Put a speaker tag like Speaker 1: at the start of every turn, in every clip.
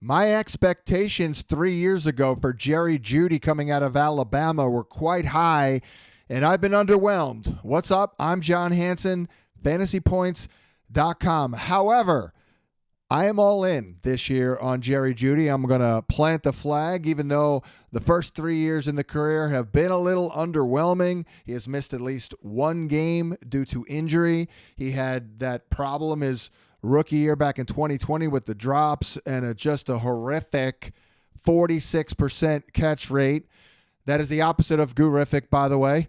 Speaker 1: My expectations 3 years ago for Jerry Jeudy coming out of Alabama were quite high, and I've been underwhelmed. What's up? I'm John Hansen, fantasypoints.com. However, I am all in this year on Jerry Jeudy. I'm going to plant the flag, even though the first 3 years in the career have been a little underwhelming. He has missed at least one game due to injury. He had that problem his rookie year back in 2020 with the drops and just a horrific 46% catch rate. That is the opposite of gurific, by the way.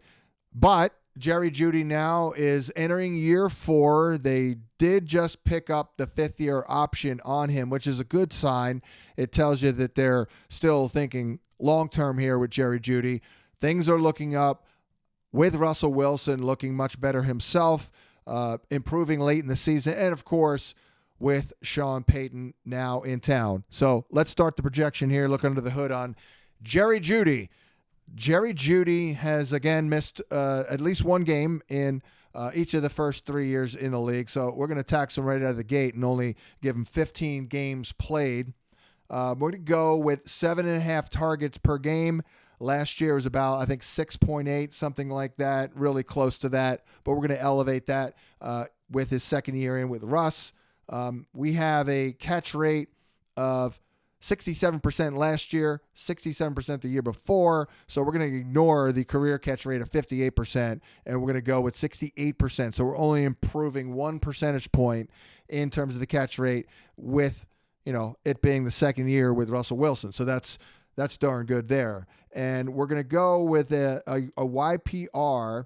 Speaker 1: But Jerry Jeudy now is entering year 4. They did just pick up the 5th-year option on him, which is a good sign. It tells you that they're still thinking long-term here with Jerry Jeudy. Things are looking up with Russell Wilson looking much better himself, improving late in the season, and, of course, with Sean Payton now in town. So let's start the projection here, look under the hood on Jerry Jeudy. Jerry Jeudy has, again, missed at least one game in each of the first 3 years in the league. So we're going to tax him right out of the gate and only give him 15 games played. We're going to go with 7.5 targets per game. Last year was about, I think, 6.8, something like that, really close to that. But we're going to elevate that with his second year in with Russ. We have a catch rate of 67% last year, 67% the year before. So we're going to ignore the career catch rate of 58%, and we're going to go with 68%. So we're only improving 1 percentage point in terms of the catch rate with, it being the second year with Russell Wilson. So that's darn good there. And we're going to go with a YPR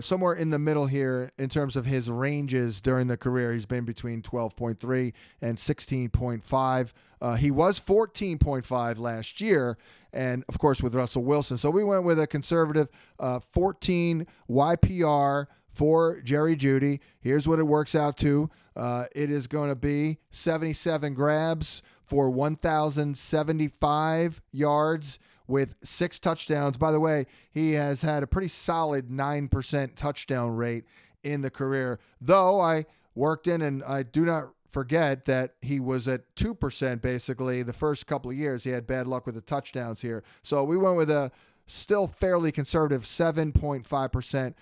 Speaker 1: somewhere in the middle here in terms of his ranges during the career. He's been between 12.3 and 16.5. He was 14.5 last year, and, of course, with Russell Wilson. So we went with a conservative 14 YPR for Jerry Jeudy. Here's what it works out to. It is going to be 77 grabs for 1,075 yards with 6 touchdowns. By the way, he has had a pretty solid 9% touchdown rate in the career, though I worked in, and I do not forget that he was at 2% basically the first couple of years. He had bad luck with the touchdowns here. So we went with a still fairly conservative 7.5%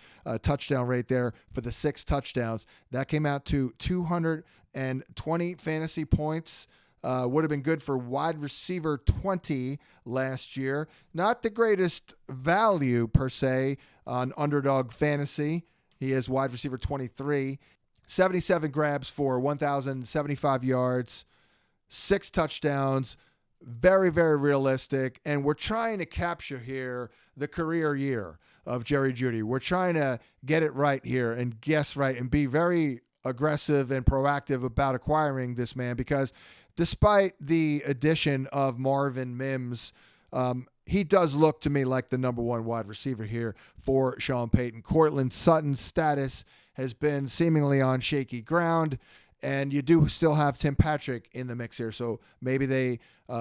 Speaker 1: touchdown rate there for the 6 touchdowns. That came out to 220 fantasy points. Would have been good for wide receiver 20 last year. Not the greatest value per se on Underdog Fantasy. He is wide receiver 23. 77 grabs for 1,075 yards, 6 touchdowns. Very, very realistic. And we're trying to capture here the career year of Jerry Jeudy. We're trying to get it right here and guess right and be very aggressive and proactive about acquiring this man, because despite the addition of Marvin Mims, he does look to me like the number 1 wide receiver here for Sean Payton. Courtland Sutton's status has been seemingly on shaky ground, and you do still have Tim Patrick in the mix here. So maybe they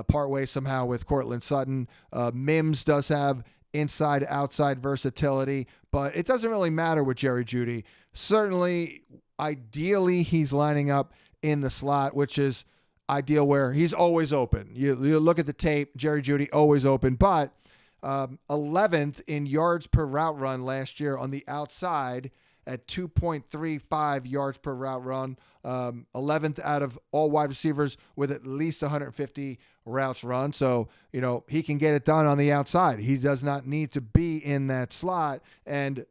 Speaker 1: part ways somehow with Courtland Sutton. Mims does have inside-outside versatility, but it doesn't really matter with Jerry Jeudy. Certainly, ideally, he's lining up in the slot, which is ideal where he's always open. You look at the tape, Jerry Jeudy always open, but 11th in yards per route run last year on the outside at 2.35 yards per route run. 11th out of all wide receivers with at least 150 routes run. So, he can get it done on the outside. He does not need to be in that slot. And,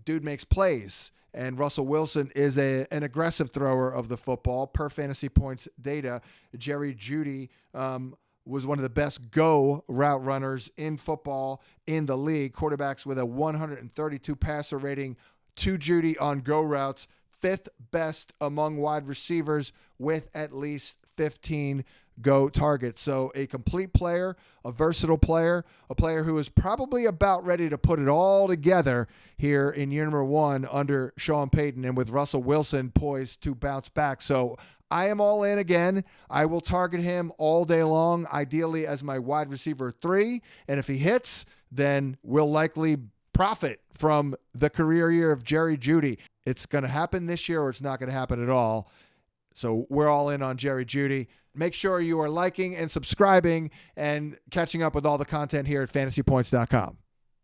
Speaker 1: dude makes plays. And Russell Wilson is an aggressive thrower of the football. Per fantasy points data, Jerry Jeudy was one of the best go route runners in football in the league. Quarterbacks with a 132 passer rating to Jeudy on go routes. 5th best among wide receivers with at least 15 go targets. So a complete player, a versatile player, a player who is probably about ready to put it all together here in year number 1 under Sean Payton, and with Russell Wilson poised to bounce back. So I am all in again. I will target him all day long, ideally as my wide receiver 3. And if he hits, then we'll likely profit from the career year of Jerry Jeudy. It's going to happen this year or it's not going to happen at all. So we're all in on Jerry Jeudy. make sure you are liking and subscribing and catching up with all the content here at fantasypoints.com.